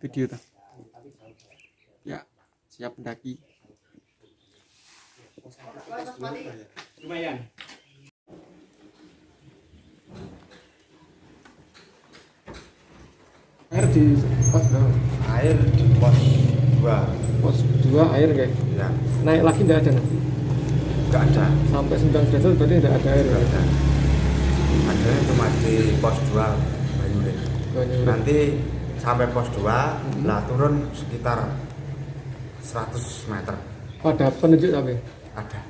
Video tuh. Ya, siap mendaki. Lumayan. Air di pos berapa? Air di pos 2. Pos 2 air kayak. Ya, Naik lagi enggak ada nanti. nggak ada. Sampai 9 derajat berarti enggak ada air. Nggak Ya? ada. Adanya cuma di pos 2 Banyuren. Banyuren. Nanti sampai pos 2 lah turun sekitar 100 meter. Pada penunjuk tapi. Ada.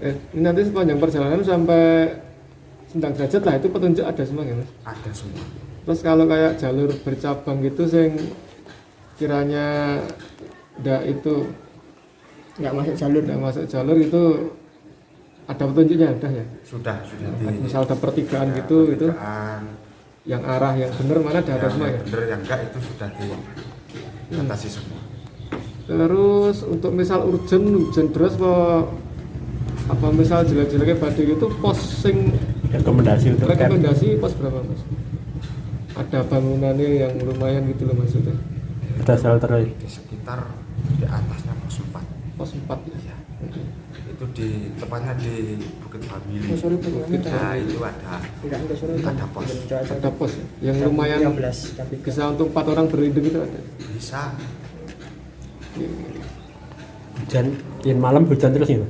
Ini nanti sepanjang perjalanan sampai 9 derajat lah itu petunjuk ada semua ya Mas. Ada semua. Terus kalau kayak jalur bercabang gitu sing kiranya nggak masuk jalur itu ada petunjuknya ada ya. Sudah di Misal ada pertigaan ya, gitu itu pertigaan, yang arah yang bener mana ada semua ya. yang bener yang enggak itu sudah diatasi semua. Terus untuk misal hujan deras apa misal jelek-jeleknya badai gitu pos sing rekomendasi pos berapa Mas? Ada bangunannya yang lumayan gitu loh maksudnya. Ada shelter Di sekitar di atasnya pos 4. Pos 4 Ya. Itu tepatnya di Bukit Famili. Bukit Nah, itu ada pos. ada pos ya? Yang lumayan bisa untuk 4 orang berlindung itu ada. Bisa. hujan, yang malam hujan terus ya.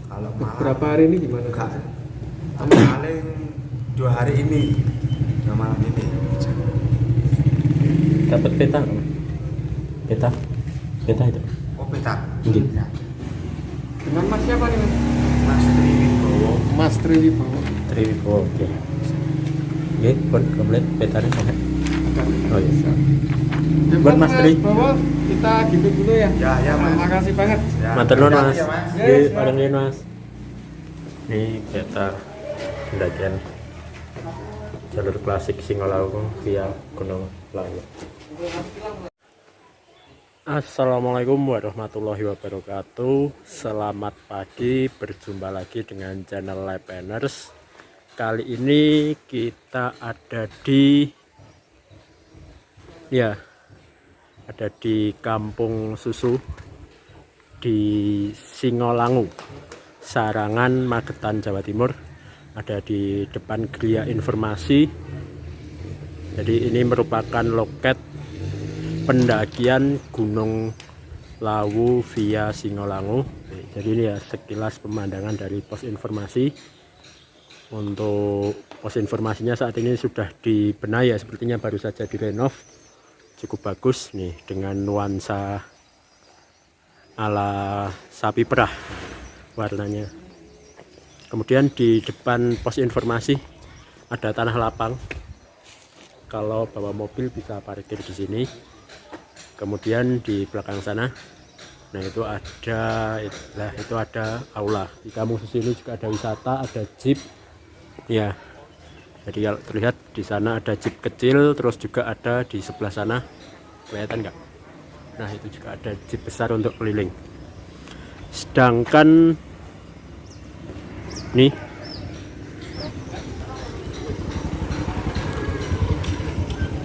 Kalau malam Berapa hari ini gimana? enggak. Paling 2 hari ini. Nah, malam ini. Dapat peta nggak, Mas? Peta itu. Oh, peta. Iya. Ya. Dengan Mas siapa nih Mas? Mas Triwibowo. Mas Triwibowo. Triwibowo, oke. Oke, buat komplit petanya sampai. Oh iya. Buat Mas Tri. Bowo, kita gitu dulu ya. Ya, Mas. Terima kasih banget. Ya. Matur nuwun, Mas. Ya, Mas. Ya, Di siap. padang lian, Mas. Ini peta pendakian jalur klasik Singolawu via Gunung Lawu. Assalamualaikum warahmatullahi wabarakatuh. Selamat pagi, berjumpa lagi dengan channel Lapenners. Kali ini kita ada di Kampung Susu di Singolangu, Sarangan, Magetan, Jawa Timur. Ada di depan Gria Informasi. Jadi ini merupakan loket pendakian Gunung Lawu via Singolangu. Jadi ini ya sekilas pemandangan dari pos informasi. Untuk pos informasinya saat ini sudah dibenahi ya, sepertinya baru saja direnov. Cukup bagus nih dengan nuansa ala sapi perah warnanya. Kemudian di depan pos informasi ada tanah lapang. Kalau bawa mobil bisa parkir di sini. Kemudian di belakang sana, nah itu ada aula. Di kampung Susu ini juga ada wisata, ada jeep. Ya, jadi kalau terlihat di sana ada jeep kecil, terus juga ada di sebelah sana, kelihatan nggak? Nah itu juga ada jeep besar untuk keliling. Sedangkan nih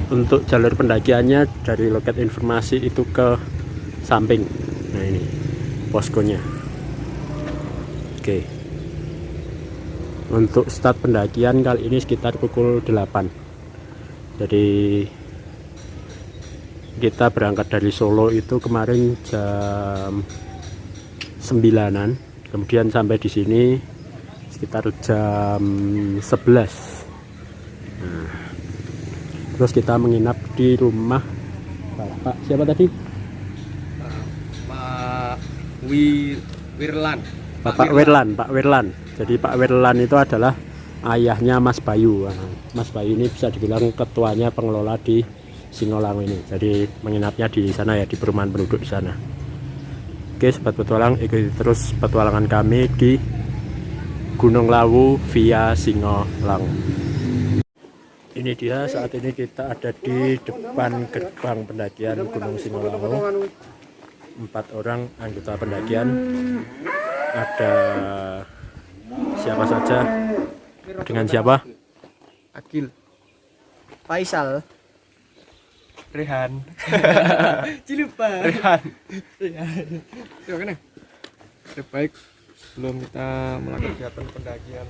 untuk jalur pendakiannya dari loket informasi itu ke samping. Nah ini poskonya. Oke. Untuk start pendakian kali ini sekitar pukul 8. Jadi kita berangkat dari Solo itu kemarin jam 9-an, kemudian sampai di sini sekitar jam 11. Nah, terus kita menginap di rumah Bapak siapa tadi? Pak Wirlan. Pak Wirlan. Jadi Pak Wirlan itu adalah ayahnya Mas Bayu. Nah, Mas Bayu ini bisa dibilang ketuanya pengelola di Singolangu ini. Jadi menginapnya di sana ya, di perumahan penduduk di sana. Oke, sobat petualang, ikuti terus petualangan kami di Gunung Lawu via Singolangu. Ini dia, saat ini kita ada di depan gerbang pendakian Gunung Singgalangu. 4 orang anggota pendakian. Ada siapa saja? Dengan siapa? Akil. Faisal. Rehan. Cilupa. Rehan. Yuk kena. Baik, sebelum kita melakukan kegiatan pendakian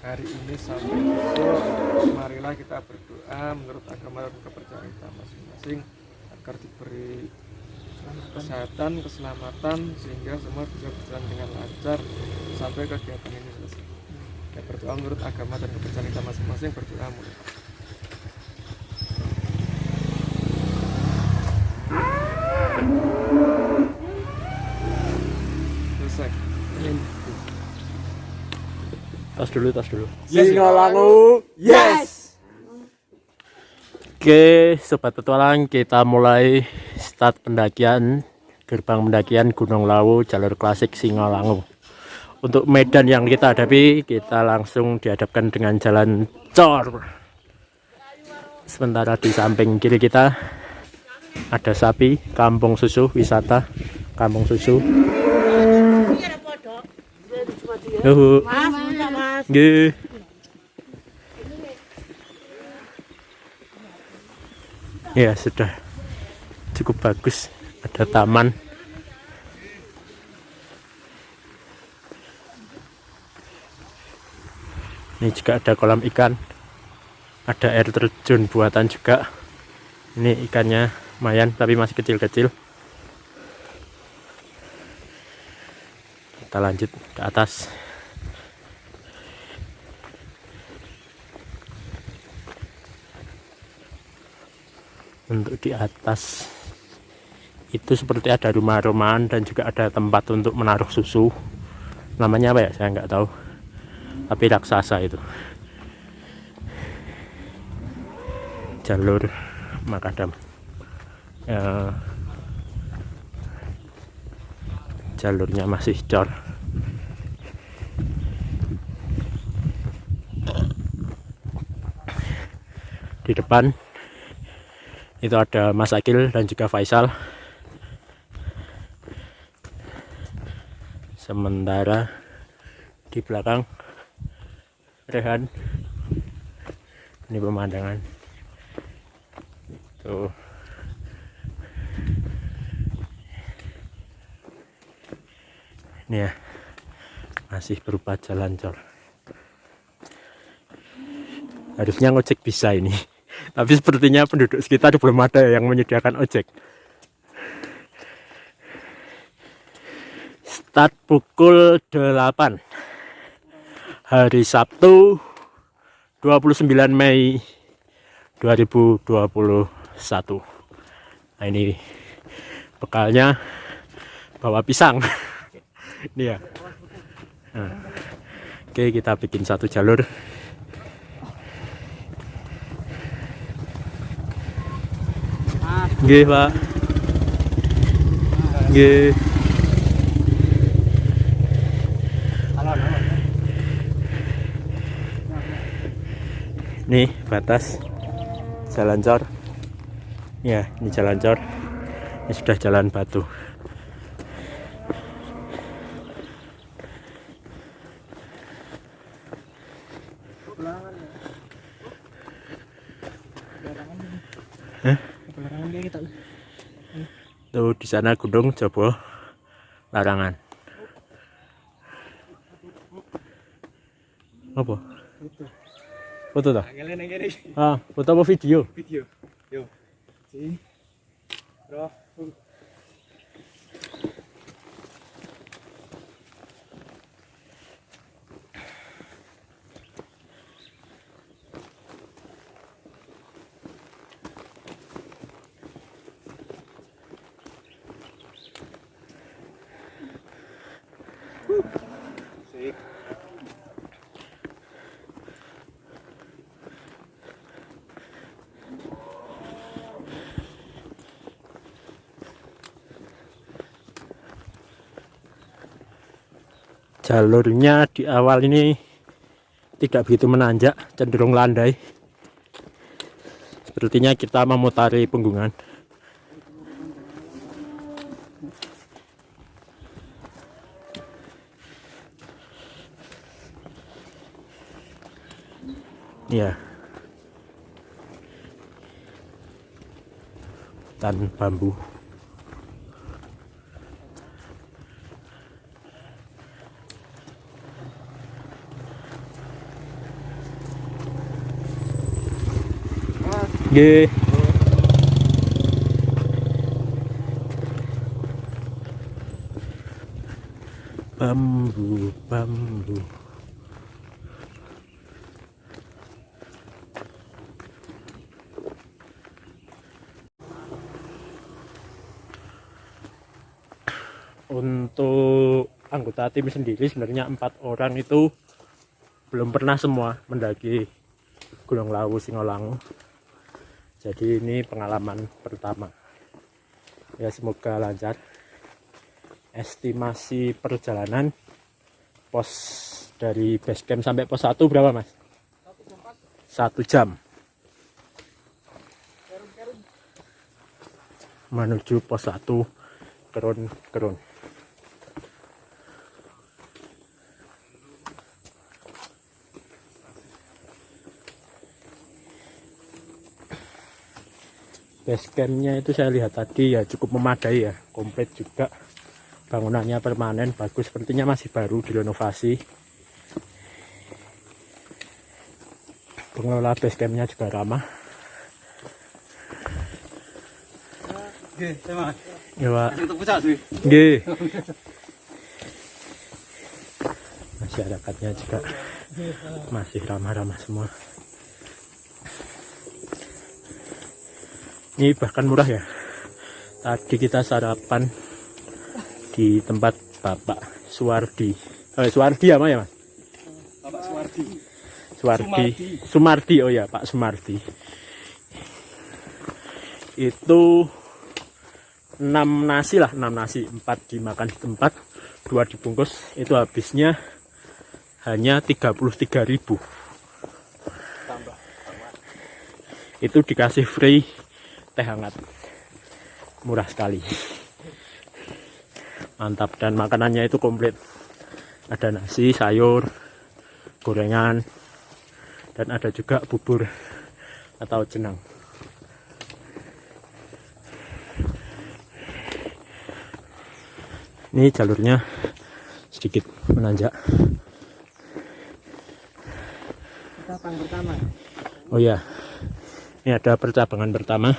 hari ini sampai besok, marilah kita berdoa menurut agama dan kepercayaan kita masing-masing agar diberi kesehatan, keselamatan sehingga semua bisa berjalan dengan lancar sampai kegiatan ini selesai. Ya, berdoa menurut agama dan kepercayaan kita masing-masing, berdoa mulai. Selesai. Tas dulu. Singgalangu, yes. Oke, sobat petualang, kita mulai start pendakian gerbang pendakian Gunung Lawu jalur klasik Singgalangu. Untuk medan yang kita hadapi, kita langsung dihadapkan dengan jalan cor. Sementara di samping kiri kita ada sapi, kampung susu, wisata kampung susu. Mas. Nggih. Ya, sudah cukup bagus. Ada taman. Ini juga ada kolam ikan. Ada air terjun buatan juga. Ini ikannya lumayan tapi masih kecil-kecil. Kita lanjut ke atas. Untuk di atas itu seperti ada rumah-rumahan dan juga ada tempat untuk menaruh susu. Namanya apa ya? Saya nggak tahu. Tapi raksasa itu. Jalur makadam. Jalurnya masih cor. Di depan itu ada Mas Akil dan juga Faisal. Sementara di belakang Rehan. Ini pemandangan tuh. Ini ya, masih berupa jalan cor. Harusnya ngojek bisa ini, tapi sepertinya penduduk sekitar belum ada yang menyediakan ojek. Start pukul 8 hari Sabtu 29 Mei 2021. Nah, ini bekalnya bawa pisang. Ini ya. Nah, oke, kita bikin satu jalur. Nggih, Pak. Nggih. Nih batas jalan cor. Ya, ini jalan cor. Ini sudah jalan batu. Tuh di sana Gunung Jabo Larangan. Apa? Foto tak? Ah, foto apa video? Video. Yo. Si. Bro. Jalurnya di awal ini tidak begitu menanjak, cenderung landai. Sepertinya kita memutari Penggungan. Ya, hutan bambu. Nggih. Bambu. Untuk anggota tim sendiri sebenarnya 4 orang itu belum pernah semua mendaki Gunung Lawu Singolangu. Jadi ini pengalaman pertama. Ya, semoga lancar. Estimasi perjalanan pos dari base camp sampai pos 1 berapa, Mas? 1 jam. Menuju pos 1 Kerun. Base campnya itu saya lihat tadi ya cukup memadai ya, komplit juga, bangunannya permanen, bagus, sepertinya masih baru direnovasi. Pengelola base campnya juga ramah. Ya, Pak. Masyarakatnya juga masih ramah-ramah semua. Ini bahkan murah ya. Tadi kita sarapan di tempat Bapak Suwardi. Suwardi apa ya, Mas? Bapak Suwardi. Sumardi. Oh ya, Pak Sumardi. Itu 6 nasi, 4 dimakan di tempat, 2 dibungkus. Itu habisnya hanya 33.000. Itu dikasih free teh hangat, murah sekali, mantap. Dan makanannya itu komplit, ada nasi, sayur, gorengan, dan ada juga bubur atau jenang. Ini jalurnya sedikit menanjak. Percabangan pertama. Oh ya, ini ada percabangan pertama.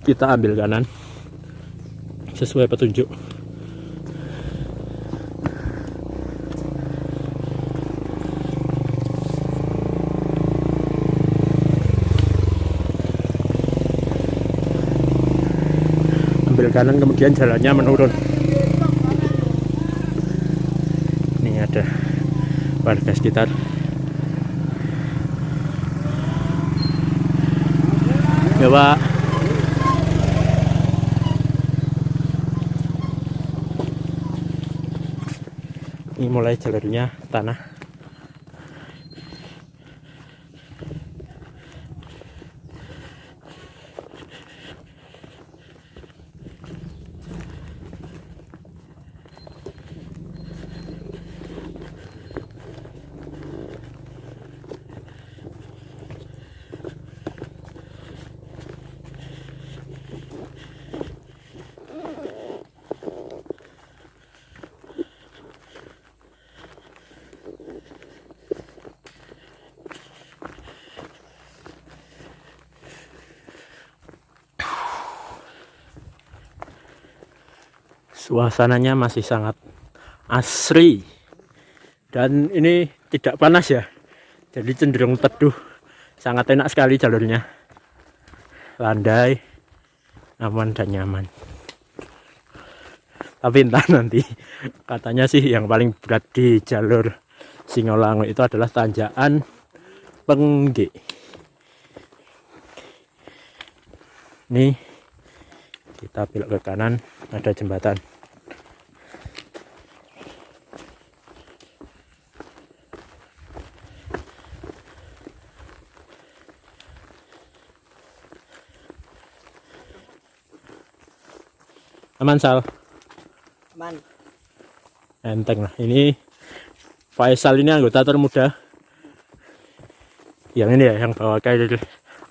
Kita ambil kanan sesuai petunjuk. Ambil kanan, kemudian jalannya menurun. Ini ada warga sekitar. Ya, Pak. Ini mulai jalurnya tanah. Suasananya masih sangat asri, dan ini tidak panas ya, jadi cenderung teduh. Sangat enak sekali jalurnya, landai, aman dan nyaman. Tapi entah nanti, katanya sih yang paling berat di jalur Singolangu itu adalah tanjakan Pengge. Nih, kita belok ke kanan, ada jembatan. Aman Sal, Man. enteng lah. Ini Faisal ini anggota termuda. Yang ini ya, yang bawa kayak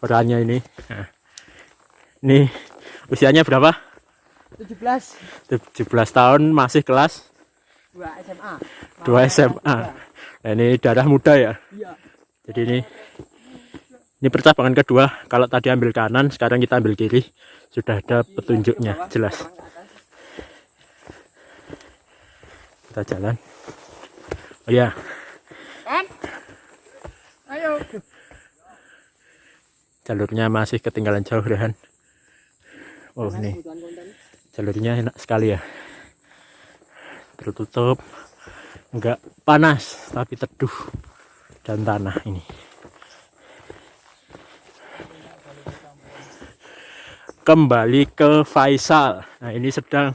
orangnya ini. Nah, ini usianya berapa? 17. 17 tahun, masih kelas 2 SMA. 2 SMA. Nah, ini darah muda ya. Iya. Jadi ini percabangan kedua. Kalau tadi ambil kanan, sekarang kita ambil kiri. Sudah ada petunjuknya, jelas. Kita jalan. Oh ya. Kan? Ayo. Jalurnya masih ketinggalan jauh, Rehan. Oh, ini jalurnya enak sekali ya. Tertutup, enggak panas tapi teduh dan tanah ini. Kembali ke Faisal. Nah, ini sedang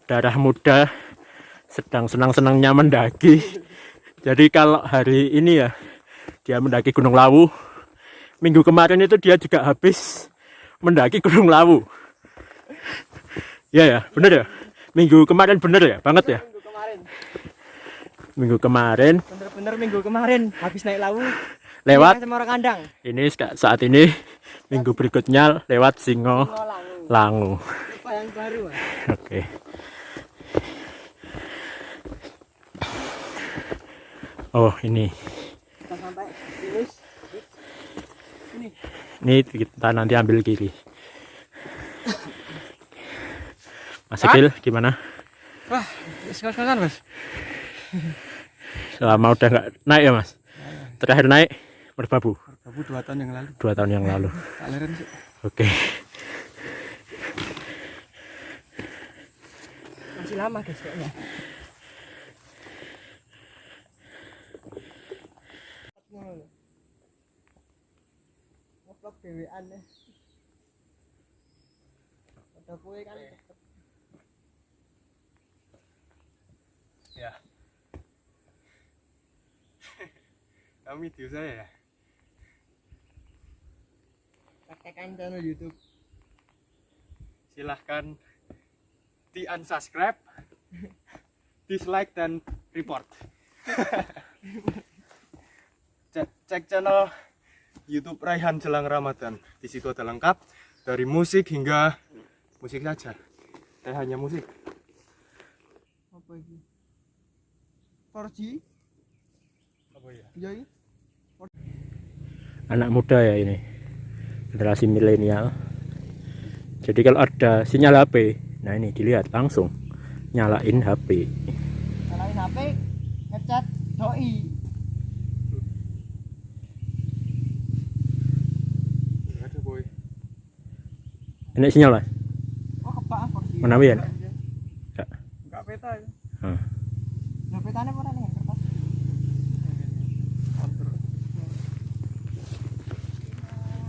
darah muda, sedang senang-senangnya mendaki. Jadi kalau hari ini ya dia mendaki Gunung Lawu. Minggu kemarin itu dia juga habis mendaki Gunung Lawu. Ya ya, bener ya. Minggu kemarin bener ya, banget ya. Minggu kemarin. Bener-bener minggu kemarin habis naik Lawu. Lewat. Sama orang kandang. Ini saat ini minggu berikutnya lewat Singo Langu. Apa yang baru? Oke. Oh ini. Kita sampai finish. Ini kita nanti ambil kiri. Mas Ekil gimana? Wah, sekos-kosan Mas. Selama udah nggak naik ya Mas? Terakhir naik Merbabu. Merbabu 2 tahun yang lalu. 2 tahun yang lalu. Kaliran sih. Oke. Masih lama guys kayaknya. Ngevlog dewean ya. Udah kue kan. Ya. Kami video saya ya. Pakai channel YouTube. Silahkan di unsubscribe, dislike dan report. Cek channel YouTube Raihan Jelang Ramadan. Di situ ada lengkap dari musik hingga musik saja. Hanya musik. Apa ini? 4G? Apa ya? Iya ini. Anak muda ya ini. Generasi milenial. Jadi kalau ada sinyal HP, nah ini dilihat langsung nyalain HP. Nyalain HP, ngechat doi. Enggak ada boy. Ini sinyal Mas? Oh kebak 4G. Mana wian? Enggak peta ya. Hmm. Nah petanya mana nih kertas?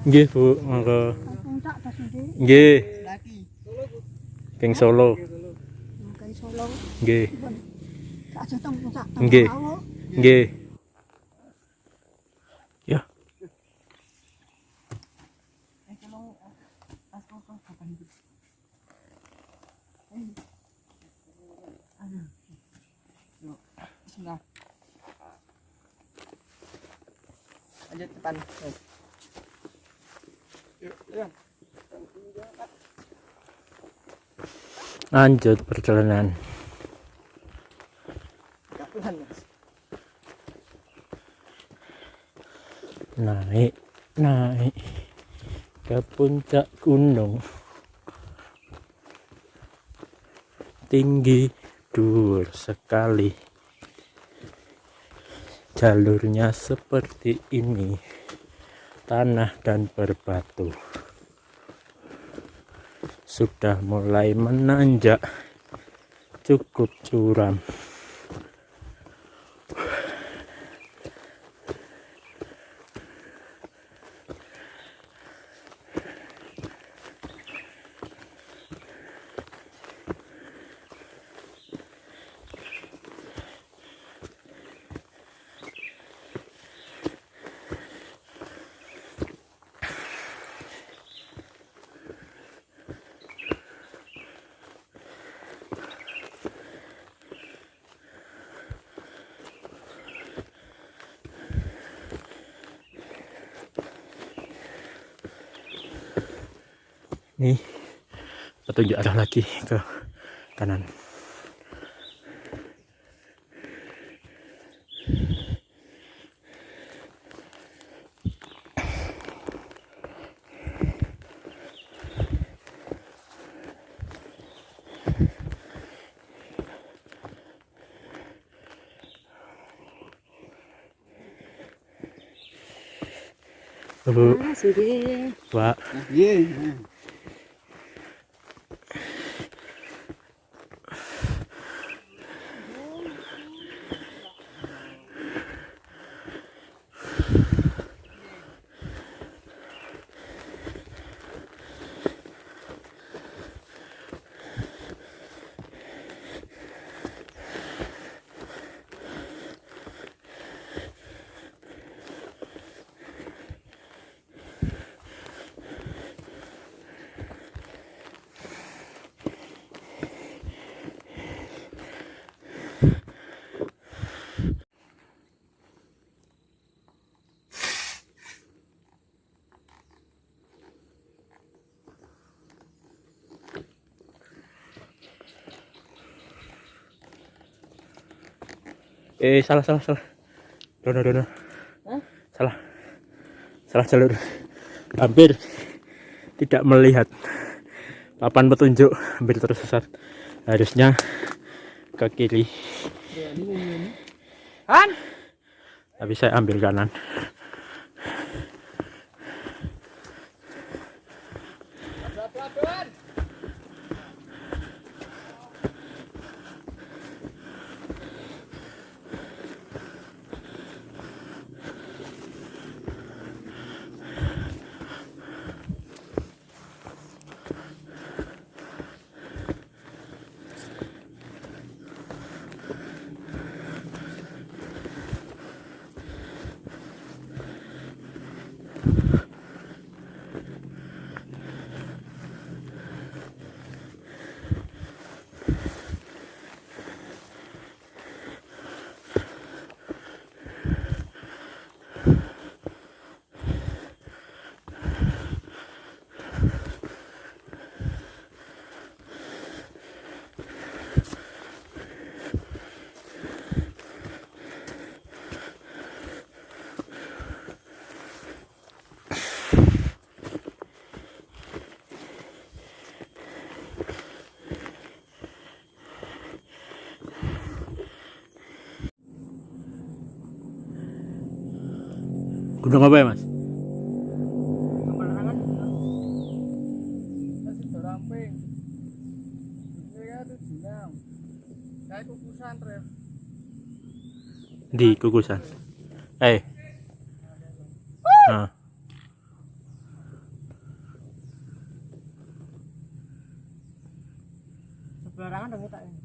Nggih Bu, monggo. Nggih. Lagi. King Solo. Makan Solo. Nggih. Aja sak. Nggih. Nggih. Ya. Kalau asal kapan itu? Aduh. Yuk, bismillah. Lanjut depan. Yuk, lihat. Lanjut perjalanan. Kapuhan, Mas. Naik ke puncak gunung. Tinggi dur sekali. Jalurnya seperti ini. Tanah dan berbatu. Sudah mulai menanjak, cukup curam. Ini petunjuk arah lagi ke kanan. Bu, Pak. Salah. Dono. Salah jalur. Hampir tidak melihat papan petunjuk, hampir tersesat. Harusnya ke kiri. Tapi saya ambil kanan. Gunung apa ya, Mas? Di Kukusan. Nah. Sebelah dong kita ini.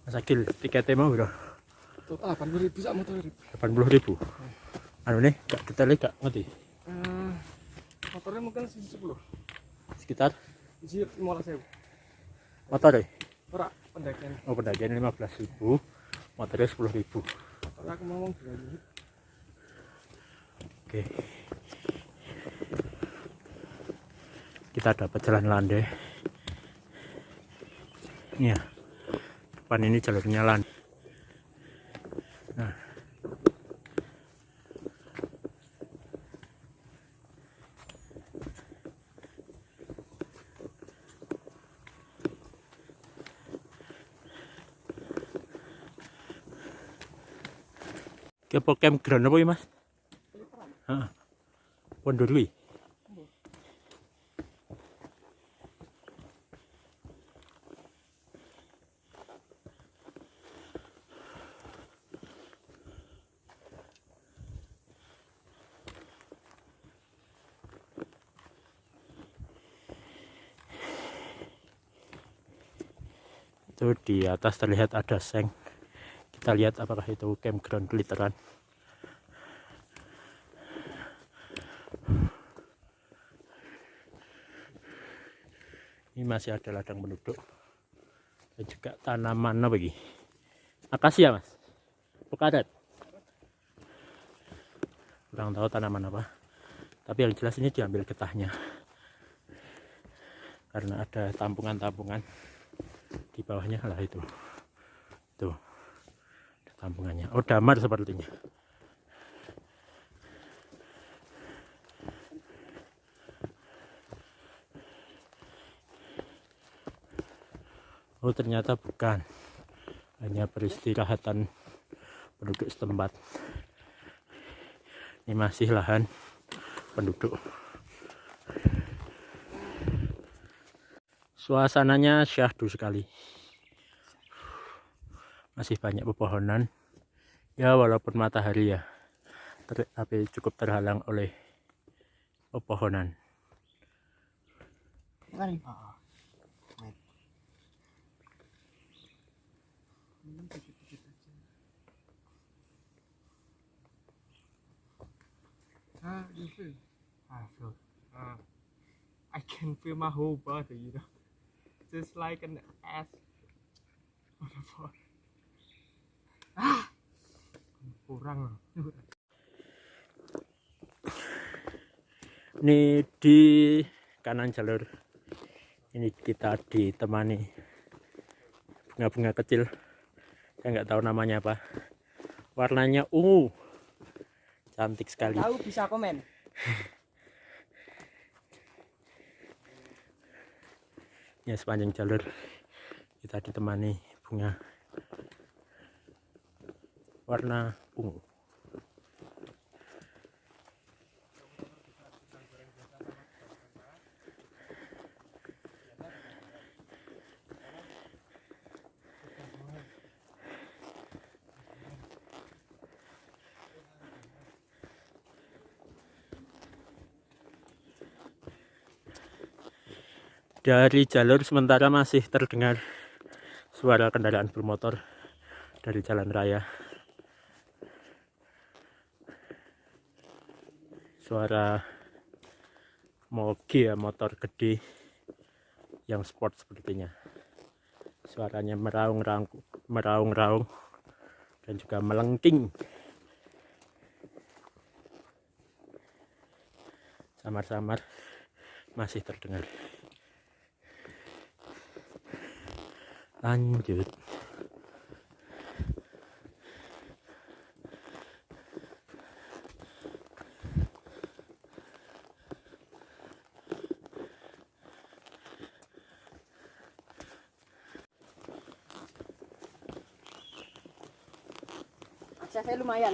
Mas Agil, tiketnya mau bro? total 80.000 sak motor. 80.000. Anu nih, gak detailnya gak ngerti. Motornya mungkin 10. Sekitar Isi 15.000. motor ya? Ora pendakian. Oh, pendakian 15.000, motornya 10.000. Motor aku ngomong 2.000. Oke. Kita dapat jalan landai. Iya. Depan ini jalurnya landai. Nah. Ke campground apa ya, Mas? Heeh. Pondorwi. Itu di atas terlihat ada seng. Kita lihat apakah itu campground literan. Ini masih ada ladang penduduk dan juga tanaman apa lagi? Akasia, Mas? Pokadat? Kurang tahu tanaman apa. Tapi yang jelas ini diambil getahnya karena ada tampungan-tampungan di bawahnya lah itu. Tuh. Ada tampungannya. Oh, damar sepertinya. Oh, ternyata bukan, hanya peristirahatan penduduk setempat. Ini masih lahan penduduk. Suasananya syahdu sekali. Masih banyak pepohonan. Ya, walaupun matahari ya, tapi cukup terhalang oleh pepohonan. You feel? I feel. I can feel my whole body, you know, just like an ass. What the fuck? Kurang. Ini di kanan jalur ini kita ditemani bunga-bunga kecil. Saya nggak tahu namanya apa. Warnanya ungu. Cantik sekali. Tahu bisa komen. Ya, sepanjang jalur kita ditemani bunga warna ungu. Dari jalur sementara masih terdengar suara kendaraan bermotor dari jalan raya. Suara moge ya, motor gede yang sport sepertinya. Suaranya meraung-raung dan juga melengking. Samar-samar masih terdengar. Lanjut. Aksesnya lumayan.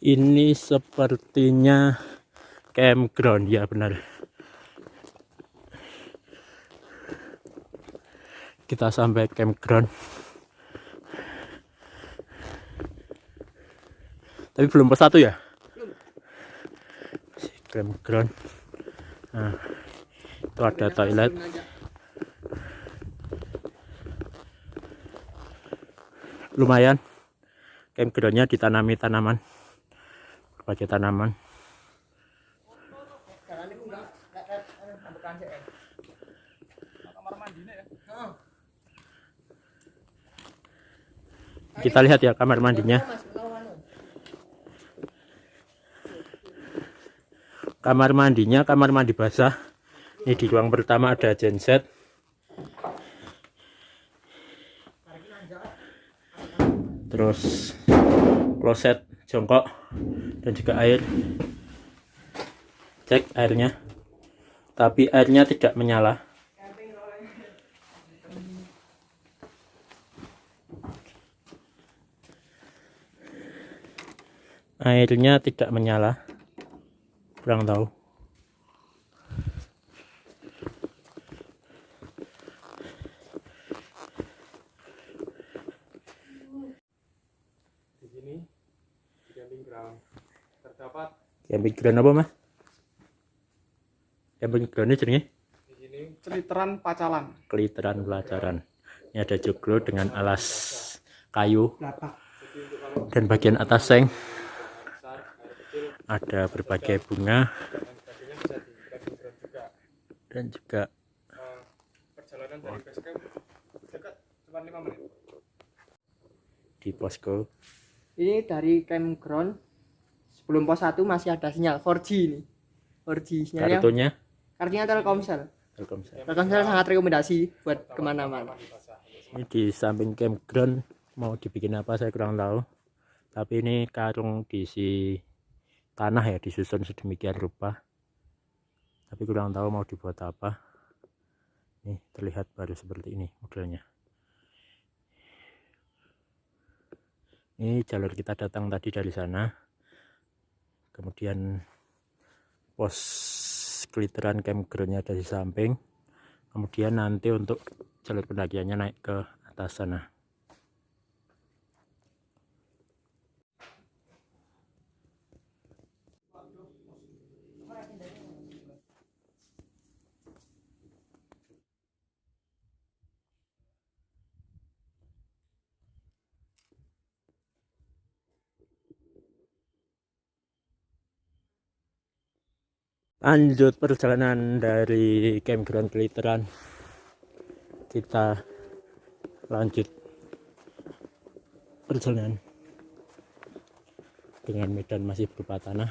Ini sepertinya campground, ya benar. kita sampai campground. Tapi belum pos 1 ya? Campground. Nah, itu ada toilet. Lumayan. Campgroundnya ditanami tanaman, berbagai tanaman. Kita lihat ya kamar mandinya. Kamar mandinya kamar mandi basah. Ini di ruang pertama ada genset. Terus kloset jongkok dan juga air. Cek airnya. Tapi airnya tidak menyala. Airnya tidak menyala. Kurang tahu. Di sini di camping ground terdapat Camping ground apa, Mas? Camping ground ini jenenge di sini celiteran pacalan. keliteran pelajaran. Ini ada joglo dengan alas kayu dan bagian atas seng ada berbagai bunga dan juga Perjalanan dari base camp dekat cuma 5 menit. di posko. Ini dari campground sebelum pos 1 masih ada sinyal 4G ini. 4G sinyalnya. Kartunya Telkomsel. Telkomsel. Telkomsel sangat rekomendasi buat kemana-mana. Ini di samping campground, mau dibikin apa saya kurang tahu. Tapi ini karung diisi tanah ya, disusun sedemikian rupa. Tapi kurang tahu mau dibuat apa. Nih terlihat baru seperti ini modelnya. Ini jalur kita datang tadi dari sana. Kemudian pos keliteran campgroundnya ada di samping. Kemudian nanti untuk jalur pendakiannya naik ke atas sana. Lanjut perjalanan dari campground keliteran, kita lanjut perjalanan dengan medan masih berupa tanah.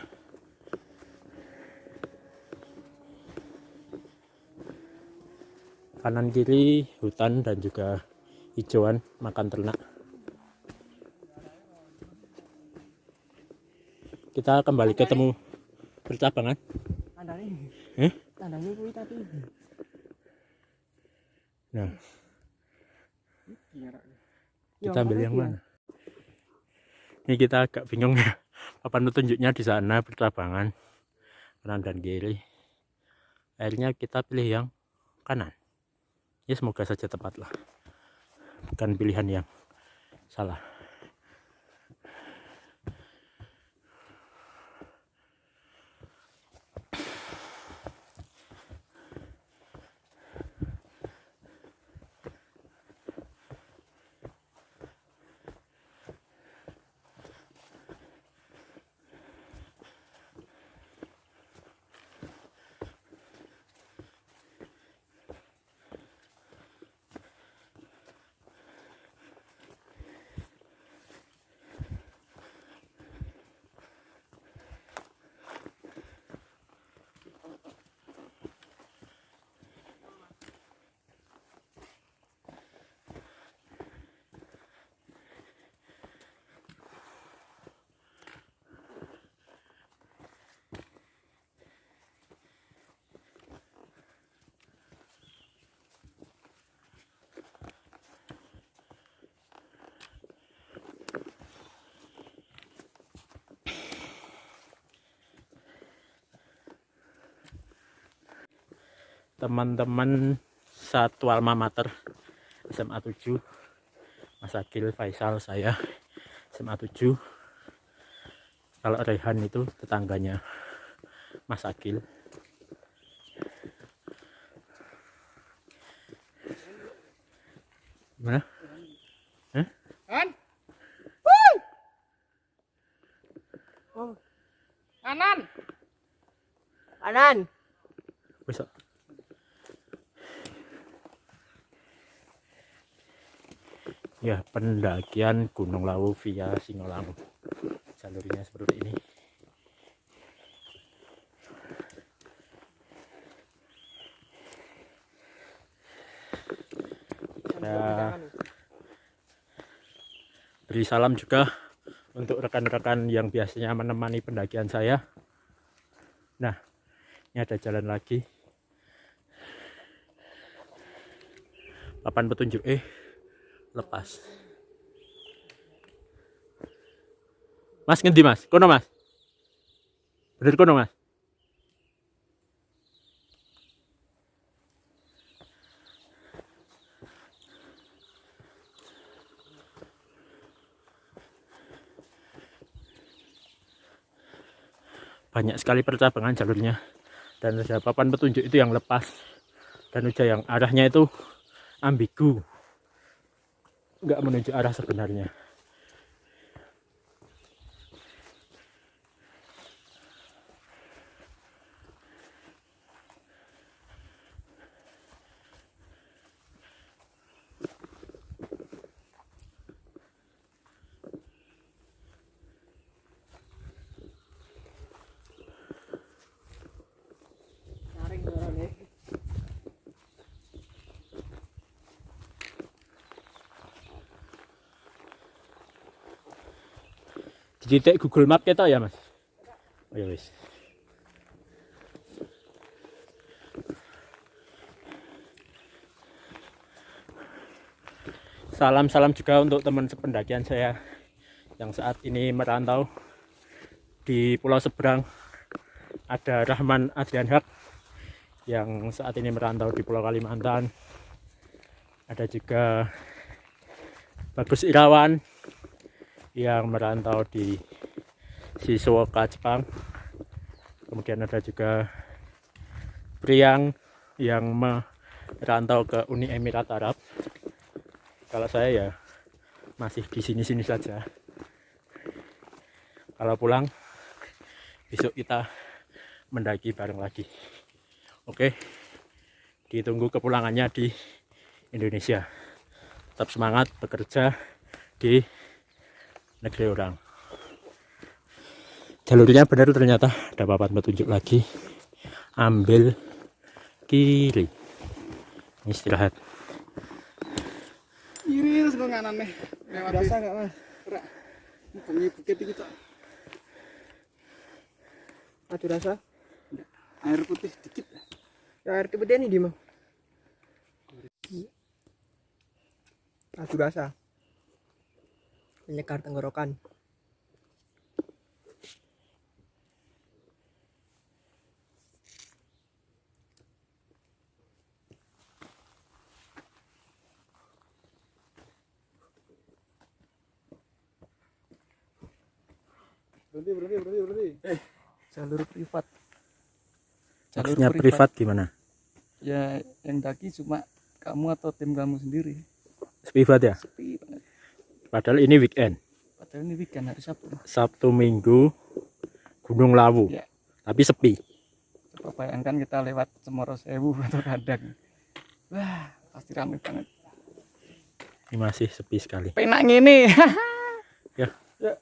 Kanan kiri hutan dan juga hijauan makan ternak. Kita kembali ketemu percabangan. Tandanya kuwi tapi. Nah, kita ambil yang mana? Ini kita agak bingung ya. Papan petunjuknya di sana percabangan kanan dan kiri. Akhirnya kita pilih yang kanan. Ya semoga saja tepat lah. Bukan pilihan yang salah. Teman-teman satu alma mater SMA 7, Mas Akil, Faisal, saya SMA 7. Kalau Rehan itu tetangganya Mas Akil. Gimana? Kan? Kanan. Kanan. Besok. Ya, pendakian Gunung Lawu via Singolangu. Jalurnya seperti ini. Ya, beri salam juga untuk rekan-rekan yang biasanya menemani pendakian saya. Nah, ini ada jalan lagi. Papan petunjuk lepas. Mas ngendi Mas? Kono Mas. Bener kono Mas. Banyak sekali percabangan jalurnya, dan ada papan petunjuk itu yang lepas, dan udah yang arahnya itu ambigu, nggak menuju arah sebenarnya. Di titik Google Map kita ya Mas. Oh ya wis. Salam-salam juga untuk teman sependakian saya yang saat ini merantau di pulau seberang. Ada Rahman Adrian Haq yang saat ini merantau di Pulau Kalimantan. Ada juga Bagus Irawan yang merantau di Shizuoka, Jepang. Kemudian ada juga Priang yang merantau ke Uni Emirat Arab. Kalau saya ya masih di sini-sini saja. Kalau pulang besok kita mendaki bareng lagi. Oke, ditunggu kepulangannya di Indonesia. Tetap semangat bekerja di negeri orang. Jalurnya benar ternyata, ada papan petunjuk lagi. Ambil kiri. Ini istirahat. Kiri terus kok kanan nih. Biasa enggak Mas? Ora. Bunyi bukit iki tok. Ada rasa? Enggak. Air putih dikit. Ya, air putih ini di mana? Ada rasa. Penyegar tenggorokan. Berhenti. Jalur privat. Maksudnya privat gimana? Ya, yang daki cuma kamu atau tim kamu sendiri. Privat ya? Sepi banget. Padahal ini weekend. Padahal ini weekend, hari Sabtu. Sabtu Minggu Gunung Lawu. Ya. Tapi sepi. Coba bayangkan kita lewat Cemoro Sewu atau Radang. Wah, pasti ramai banget. Ini masih sepi sekali. Penak ngene. Ya. Ya.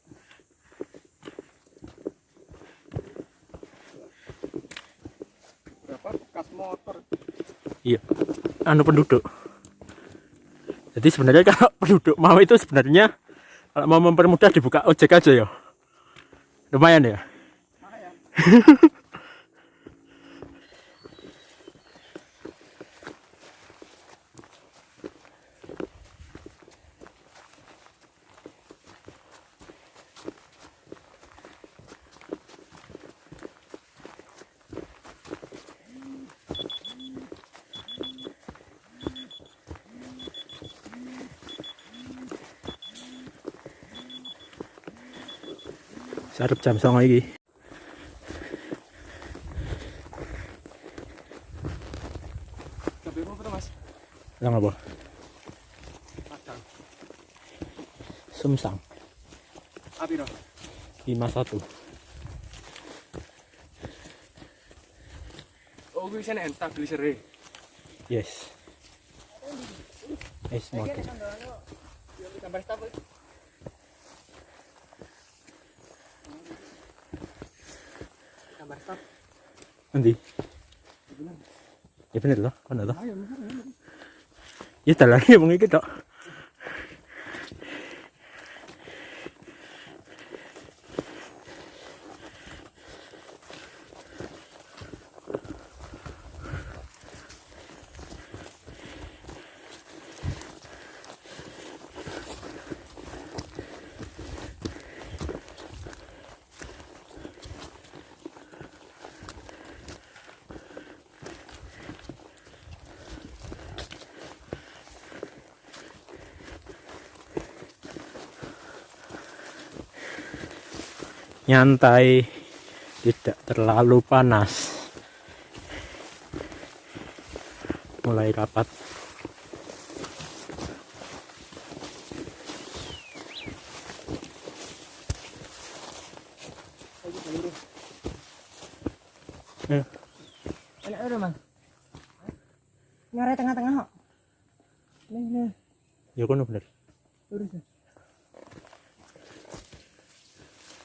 Berapa bekas motor? Iya. Anu penduduk. Jadi sebenarnya kalau penduduk mau itu sebenarnya kalau mau mempermudah dibuka ojek aja ya. Lumayan ya. Lumayan. Sarep jam 09.00 iki. Tapi apa Mas? Lang apa? Padang. Sumsang Api dong. 51. Oh, gue bisa nih stabilizer e. Yes. Es mode. Gambar stop. Gambar stop. Nanti. Ya bener loh, kan loh. Ya tak lagi ngomong iki tok. Nyantai, tidak terlalu panas. Mulai rapat. Enak udah, Mang. Nyari tengah-tengah kok. Nih. Ya kono bener. Lurus.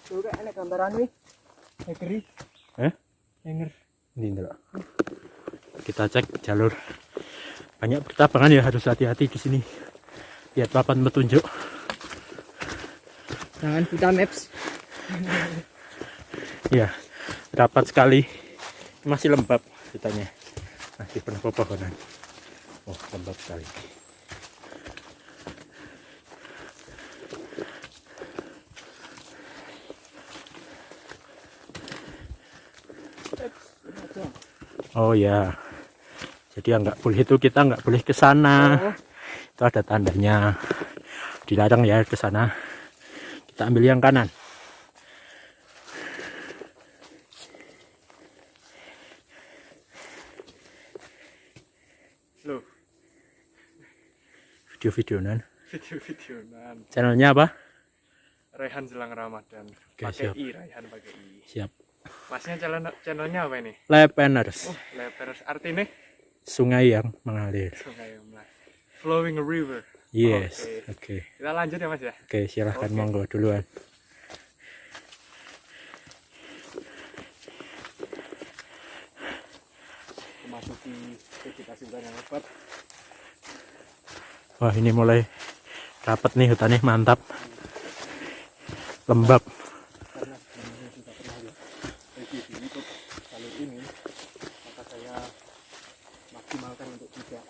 Tuh kayak enak gambaran wih. Hangeri. Hanger. Ini ndelok. Kita cek jalur. Banyak pertambangan ya, harus hati-hati di sini. Lihat papan petunjuk. Jangan buta maps. Ya, rapat sekali. Masih lembab ceritanya. Masih penuh pepohonan. Oh, lembab sekali. Oh ya, jadi yang nggak boleh itu kita nggak boleh ke sana. Itu ada tandanya, dilarang ya ke sana. Kita ambil yang kanan. Loh, Video-videoan. video-videoan. Channelnya apa? Raihan Jelang Ramadan. Oke, Pakai siap. I, Raihan pakai I. Siap. Masnya channelnya apa ini? Lepeners, Oh, leper artinya sungai yang mengalir. sungai flowing river. Yes, Oke. oke. Kita lanjut ya Mas ya. Oke, silahkan Oke. monggo duluan. Memasuki vegetasi hutan yang lebat. Wah, ini mulai rapat nih hutannya, mantap. Lembab. Karena sebelumnya sudah pernah lihat review di YouTube jalur ini, maka saya maksimalkan untuk tidak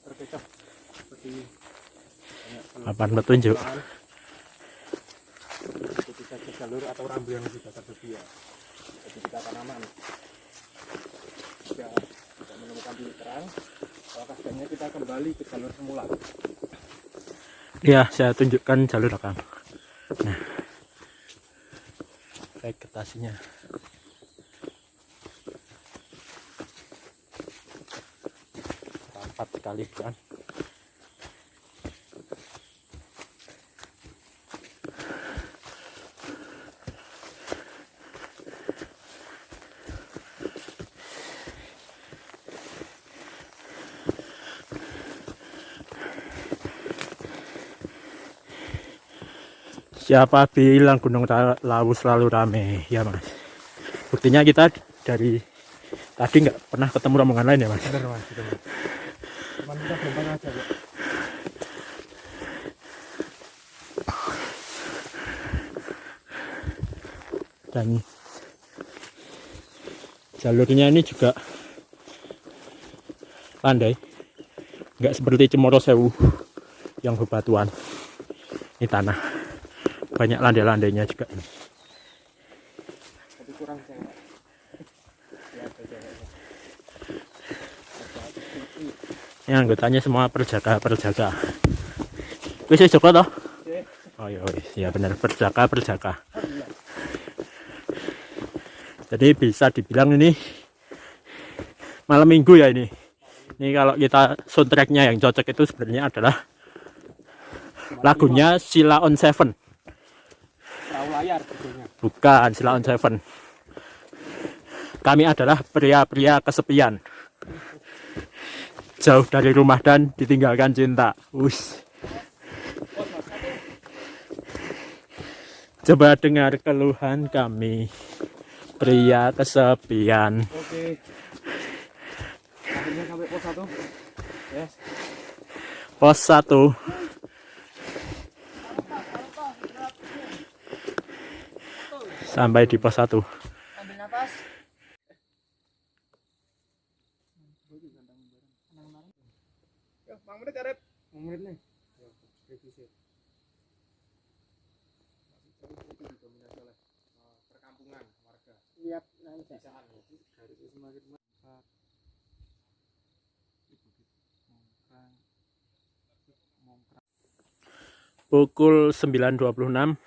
terkecoh seperti banyak Papan petunjuk. ikuti saja jalur atau rambu yang sudah tersedia. Jadi kita akan aman. Jika tidak menemukan titik terang, maka sebaiknya kita kembali ke jalur semula. Ya, saya tunjukkan jalur belakang. Nah, vegetasinya. Rapat sekali kan. Siapa bilang Gunung Lawu selalu rame, ya Mas? Buktinya kita dari tadi nggak pernah ketemu rombongan lain ya Mas? Benar Mas, benar. Cuman kita gampang aja kok. Dan jalurnya ini juga landai, nggak seperti Cemoro Sewu yang bebatuan. Ini tanah, banyak landai-landainya juga ini. Tapi kurang cewek. Ya, ada ceweknya. Ini anggotanya semua perjaga. Wis Joko toh? Oke. Oh ya wis. Ya benar, perjaka. Jadi bisa dibilang ini malam minggu ya ini. Ini kalau kita soundtracknya yang cocok itu sebenarnya adalah lagunya Sheila on 7. Perahu layar sebetulnya. Bukan Sheila on 7. Kami adalah pria-pria kesepian. Jauh dari rumah dan ditinggalkan cinta. Ush. Coba dengar keluhan kami, pria kesepian. Oke. Akhirnya sampai pos 1. Yes. Pos 1. Sampai di pos 1. Ambil nafas. Ya, Bang menit karep. Menit nih. Ya, revisi. Didominasi oleh perkampungan warga. Lihat nanti. Pisaan garis semakin mengangkat. Pukul 9.26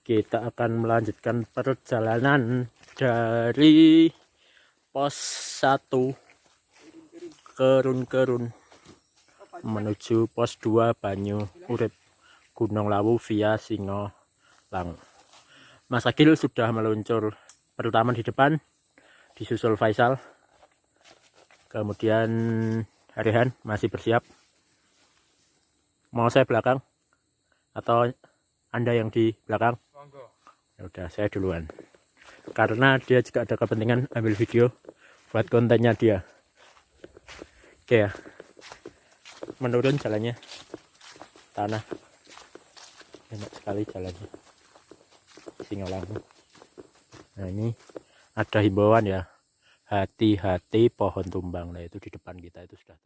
kita akan melanjutkan perjalanan dari pos 1 Kerun menuju pos 2 Banyu Urip Gunung Lawu via Singolangu. Mas Agil sudah meluncur pertama di depan, disusul Faisal, kemudian Rehan masih bersiap. Mau saya belakang atau Anda yang di belakang? Ya udah, saya duluan. Karena dia juga ada kepentingan ambil video buat kontennya dia. Oke ya. Menurun jalannya. Tanah. Enak sekali jalannya. Singolangu. Nah, ini ada himbauan ya. Hati-hati pohon tumbang. Nah, itu di depan kita itu sudah